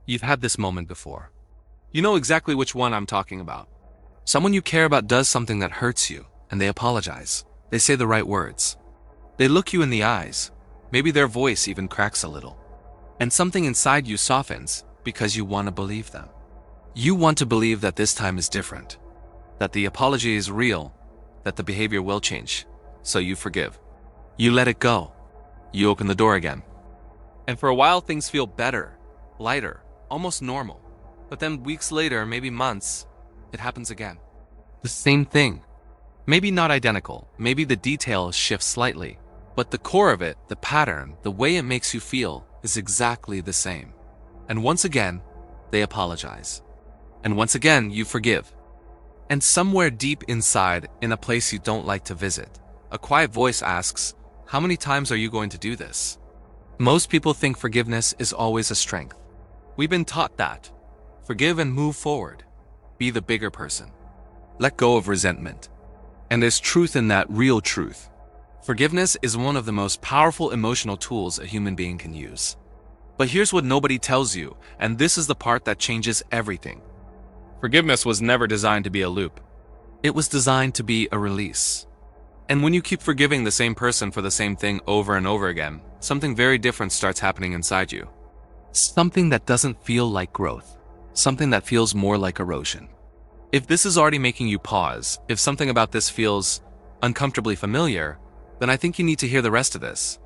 You've had this moment before. You know exactly which one I'm talking about. Someone you care about does something that hurts you, and they apologize. They say the right words. They look you in the eyes. Maybe their voice even cracks a little. And something inside you softens because you want to believe them. You want to believe that this time is different, that the apology is real, that the behavior will change. So you forgive. You let it go. You open the door again. And for a while things feel better, lighter, almost normal. But then weeks later, maybe months, it happens again. The same thing. Maybe not identical, maybe the details shift slightly, but the core of it, the pattern, the way it makes you feel, is exactly the same. And once again, they apologize. And once again, you forgive. And somewhere deep inside, in a place you don't like to visit, a quiet voice asks, how many times are you going to do this? Most people think forgiveness is always a strength. We've been taught that. Forgive and move forward. Be the bigger person. Let go of resentment. And there's truth in that, real truth. Forgiveness is one of the most powerful emotional tools a human being can use. But here's what nobody tells you, and this is the part that changes everything. Forgiveness was never designed to be a loop. It was designed to be a release. And when you keep forgiving the same person for the same thing over and over again, something very different starts happening inside you. Something that doesn't feel like growth. Something that feels more like erosion. If this is already making you pause, if something about this feels uncomfortably familiar, then I think you need to hear the rest of this.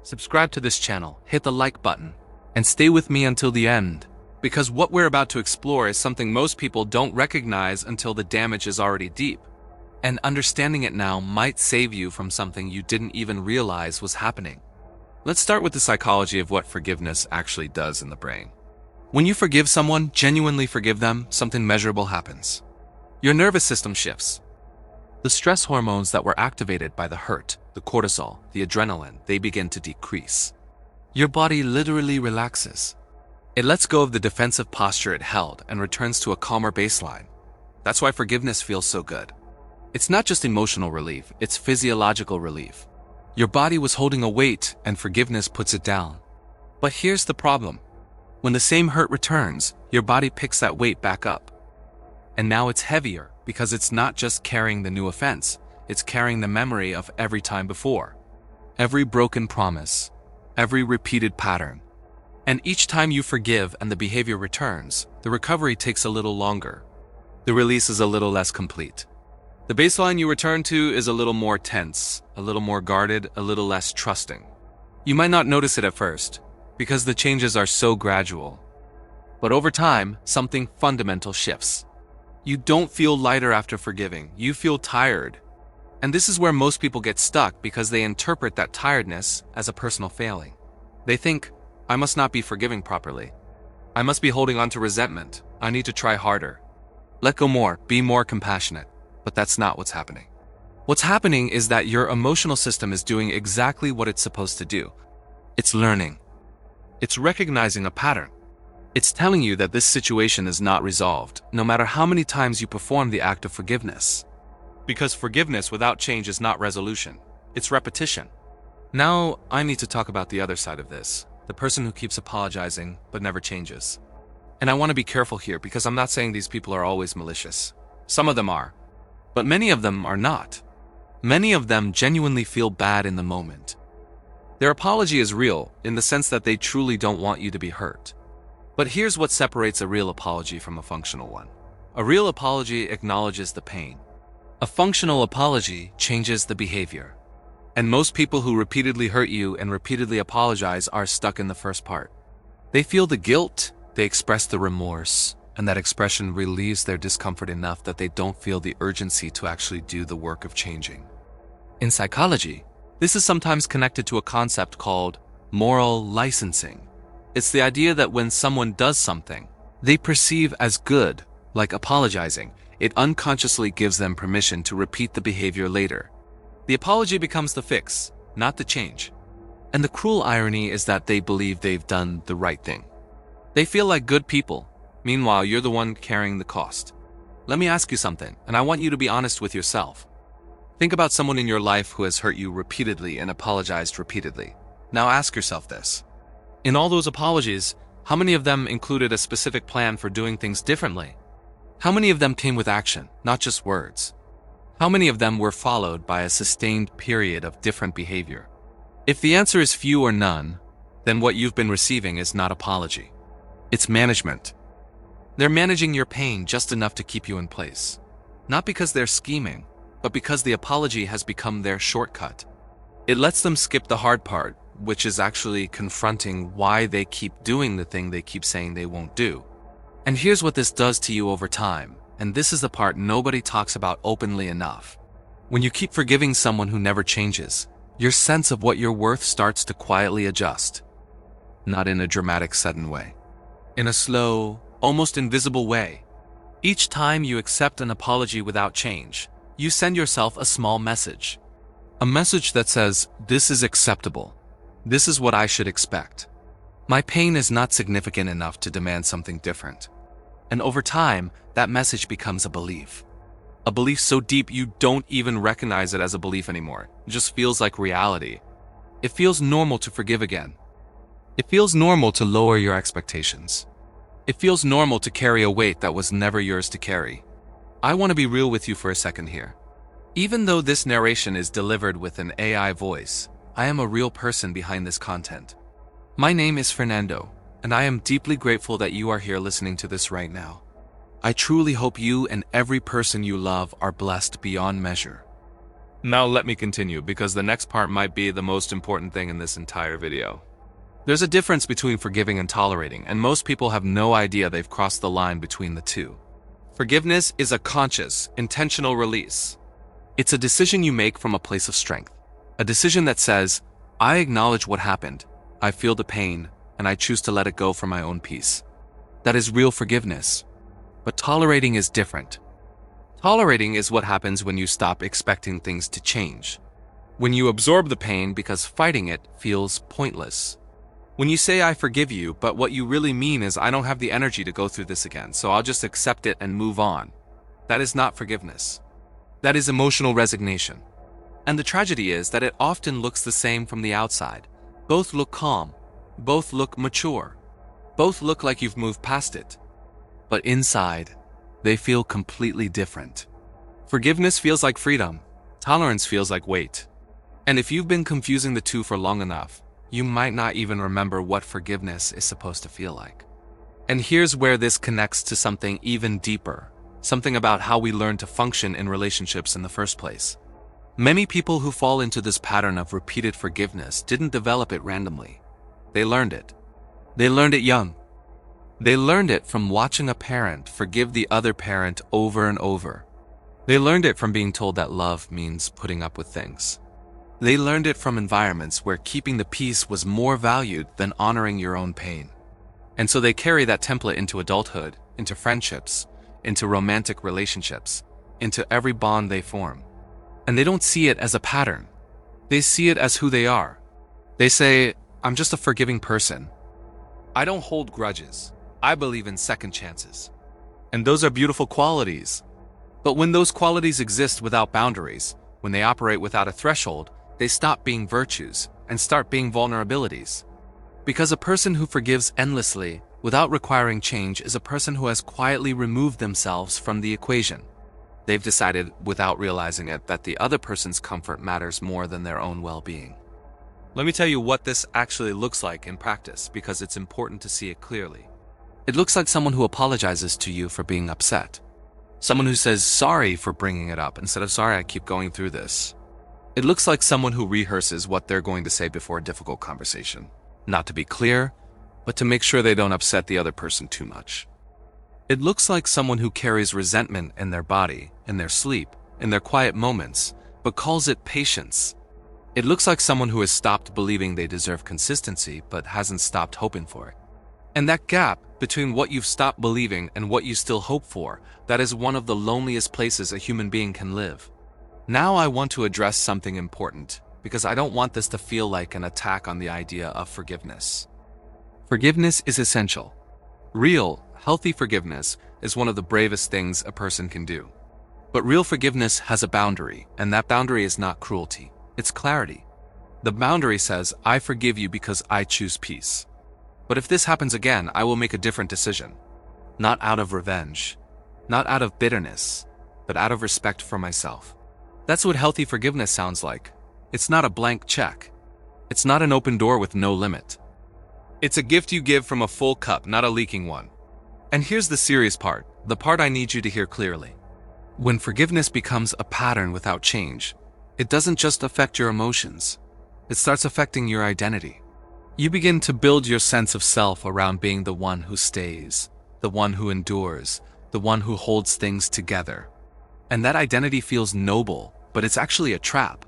Subscribe to this channel, hit the like button, and stay with me until the end. Because what we're about to explore is something most people don't recognize until the damage is already deep. And understanding it now might save you from something you didn't even realize was happening. Let's start with the psychology of what forgiveness actually does in the brain. When you forgive someone, genuinely forgive them, something measurable happens. Your nervous system shifts. The stress hormones that were activated by the hurt, the cortisol, the adrenaline, they begin to decrease. Your body literally relaxes. It lets go of the defensive posture it held and returns to a calmer baseline. That's why forgiveness feels so good. It's not just emotional relief, it's physiological relief. Your body was holding a weight and forgiveness puts it down. But here's the problem. When the same hurt returns, your body picks that weight back up. And now it's heavier because it's not just carrying the new offense, it's carrying the memory of every time before. Every broken promise, every repeated pattern. And each time you forgive and the behavior returns, the recovery takes a little longer. The release is a little less complete. The baseline you return to is a little more tense, a little more guarded, a little less trusting. You might not notice it at first, because the changes are so gradual. But over time, something fundamental shifts. You don't feel lighter after forgiving, you feel tired. And this is where most people get stuck because they interpret that tiredness as a personal failing. They think, I must not be forgiving properly. I must be holding on to resentment. I need to try harder. Let go more, be more compassionate. But that's not what's happening. What's happening is that your emotional system is doing exactly what it's supposed to do. It's learning. It's recognizing a pattern. It's telling you that this situation is not resolved, no matter how many times you perform the act of forgiveness. Because forgiveness without change is not resolution. It's repetition. Now, I need to talk about the other side of this. The person who keeps apologizing, but never changes. And I want to be careful here because I'm not saying these people are always malicious. Some of them are. But many of them are not. Many of them genuinely feel bad in the moment. Their apology is real in the sense that they truly don't want you to be hurt. But here's what separates a real apology from a functional one. A real apology acknowledges the pain. A functional apology changes the behavior. And most people who repeatedly hurt you and repeatedly apologize are stuck in the first part. They feel the guilt, they express the remorse, and that expression relieves their discomfort enough that they don't feel the urgency to actually do the work of changing. In psychology, this is sometimes connected to a concept called moral licensing. It's the idea that when someone does something they perceive as good, like apologizing, it unconsciously gives them permission to repeat the behavior later. The apology becomes the fix, not the change. And the cruel irony is that they believe they've done the right thing. They feel like good people. Meanwhile, you're the one carrying the cost. Let me ask you something, and I want you to be honest with yourself. Think about someone in your life who has hurt you repeatedly and apologized repeatedly. Now ask yourself this. In all those apologies, How many of them included a specific plan for doing things differently? How many of them came with action, not just words? How many of them were followed by a sustained period of different behavior? If the answer is few or none, then what you've been receiving is not apology. It's management. They're managing your pain just enough to keep you in place. Not because they're scheming, but because the apology has become their shortcut. It lets them skip the hard part, which is actually confronting why they keep doing the thing they keep saying they won't do. And here's what this does to you over time, and this is the part nobody talks about openly enough. When you keep forgiving someone who never changes, your sense of what you're worth starts to quietly adjust. Not in a dramatic, sudden way. In a slow, almost invisible way. Each time you accept an apology without change, you send yourself a small message. A message that says, this is acceptable. This is what I should expect. My pain is not significant enough to demand something different. And over time, that message becomes a belief. A belief so deep you don't even recognize it as a belief anymore. It just feels like reality. It feels normal to forgive again. It feels normal to lower your expectations. It feels normal to carry a weight that was never yours to carry. I want to be real with you for a second here. Even though this narration is delivered with an AI voice, I am a real person behind this content. My name is Fernando, and I am deeply grateful that you are here listening to this right now. I truly hope you and every person you love are blessed beyond measure. Now let me continue, because the next part might be the most important thing in this entire video. There's a difference between forgiving and tolerating, and most people have no idea they've crossed the line between the two. Forgiveness is a conscious, intentional release. It's a decision you make from a place of strength. A decision that says, I acknowledge what happened, I feel the pain, and I choose to let it go for my own peace. That is real forgiveness. But tolerating is different. Tolerating is what happens when you stop expecting things to change. When you absorb the pain because fighting it feels pointless. When you say I forgive you, but what you really mean is I don't have the energy to go through this again, so I'll just accept it and move on. That is not forgiveness. That is emotional resignation. And the tragedy is that it often looks the same from the outside. Both look calm. Both look mature. Both look like you've moved past it. But inside, they feel completely different. Forgiveness feels like freedom. Tolerance feels like weight. And if you've been confusing the two for long enough, you might not even remember what forgiveness is supposed to feel like. And here's where this connects to something even deeper. Something about how we learn to function in relationships in the first place. Many people who fall into this pattern of repeated forgiveness didn't develop it randomly. They learned it. They learned it young. They learned it from watching a parent forgive the other parent over and over. They learned it from being told that love means putting up with things. They learned it from environments where keeping the peace was more valued than honoring your own pain. And so they carry that template into adulthood, into friendships, into romantic relationships, into every bond they form. And they don't see it as a pattern. They see it as who they are. They say, I'm just a forgiving person. I don't hold grudges. I believe in second chances. And those are beautiful qualities. But when those qualities exist without boundaries, when they operate without a threshold, they stop being virtues and start being vulnerabilities. Because a person who forgives endlessly, without requiring change, is a person who has quietly removed themselves from the equation. They've decided, without realizing it, that the other person's comfort matters more than their own well-being. Let me tell you what this actually looks like in practice, because it's important to see it clearly. It looks like someone who apologizes to you for being upset. Someone who says sorry for bringing it up instead of sorry I keep going through this. It looks like someone who rehearses what they're going to say before a difficult conversation. Not to be clear, but to make sure they don't upset the other person too much. It looks like someone who carries resentment in their body, in their sleep, in their quiet moments, but calls it patience. It looks like someone who has stopped believing they deserve consistency, but hasn't stopped hoping for it. And that gap between what you've stopped believing and what you still hope for, that is one of the loneliest places a human being can live. Now I want to address something important, because I don't want this to feel like an attack on the idea of forgiveness. Forgiveness is essential. Real, healthy forgiveness is one of the bravest things a person can do. But real forgiveness has a boundary, and that boundary is not cruelty. It's clarity. The boundary says, I forgive you because I choose peace. But if this happens again, I will make a different decision. Not out of revenge, not out of bitterness, but out of respect for myself. That's what healthy forgiveness sounds like. It's not a blank check. It's not an open door with no limit. It's a gift you give from a full cup, not a leaking one. And here's the serious part, the part I need you to hear clearly. When forgiveness becomes a pattern without change, it doesn't just affect your emotions. It starts affecting your identity. You begin to build your sense of self around being the one who stays, the one who endures, the one who holds things together. And that identity feels noble, but it's actually a trap.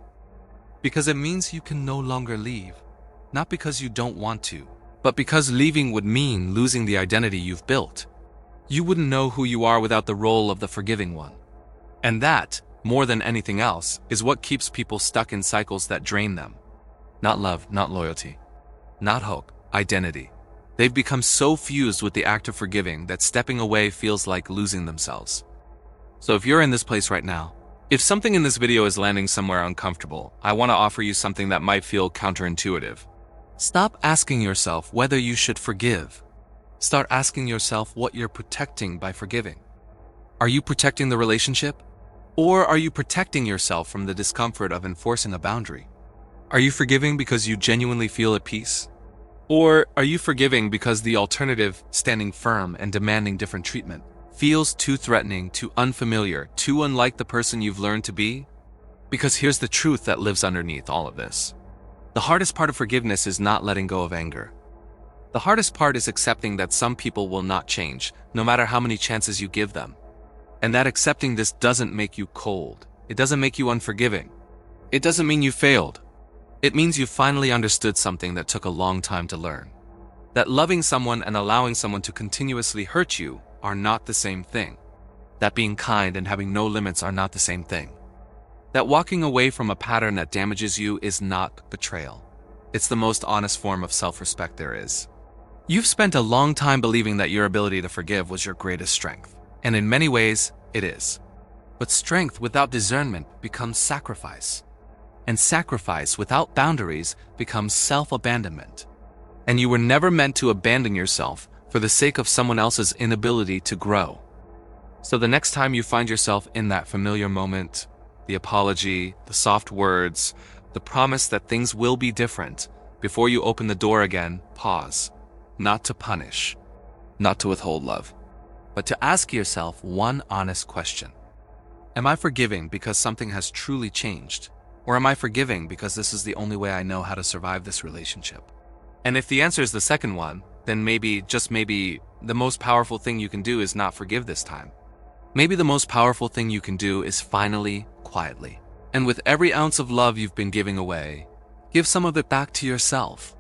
Because it means you can no longer leave, not because you don't want to, but because leaving would mean losing the identity you've built. You wouldn't know who you are without the role of the forgiving one. And that, more than anything else, is what keeps people stuck in cycles that drain them. Not love, not loyalty, not hope, identity. They've become so fused with the act of forgiving that stepping away feels like losing themselves. So if you're in this place right now, if something in this video is landing somewhere uncomfortable, I want to offer you something that might feel counterintuitive. Stop asking yourself whether you should forgive. Start asking yourself what you're protecting by forgiving. Are you protecting the relationship? Or are you protecting yourself from the discomfort of enforcing a boundary? Are you forgiving because you genuinely feel at peace? Or are you forgiving because the alternative, standing firm and demanding different treatment, feels too threatening, too unfamiliar, too unlike the person you've learned to be? Because here's the truth that lives underneath all of this. The hardest part of forgiveness is not letting go of anger. The hardest part is accepting that some people will not change, no matter how many chances you give them. And that accepting this doesn't make you cold. It doesn't make you unforgiving. It doesn't mean you failed. It means you finally understood something that took a long time to learn. That loving someone and allowing someone to continuously hurt you are not the same thing. That being kind and having no limits are not the same thing. That walking away from a pattern that damages you is not betrayal. It's the most honest form of self-respect there is. You've spent a long time believing that your ability to forgive was your greatest strength. And in many ways, it is. But strength without discernment becomes sacrifice. And sacrifice without boundaries becomes self-abandonment. And you were never meant to abandon yourself for the sake of someone else's inability to grow. So the next time you find yourself in that familiar moment, the apology, the soft words, the promise that things will be different, before you open the door again, pause. Not to punish, not to withhold love, but to ask yourself one honest question. Am I forgiving because something has truly changed? Or am I forgiving because this is the only way I know how to survive this relationship? And if the answer is the second one, then maybe, just maybe, the most powerful thing you can do is not forgive this time. Maybe the most powerful thing you can do is finally, quietly, and with every ounce of love you've been giving away, give some of it back to yourself.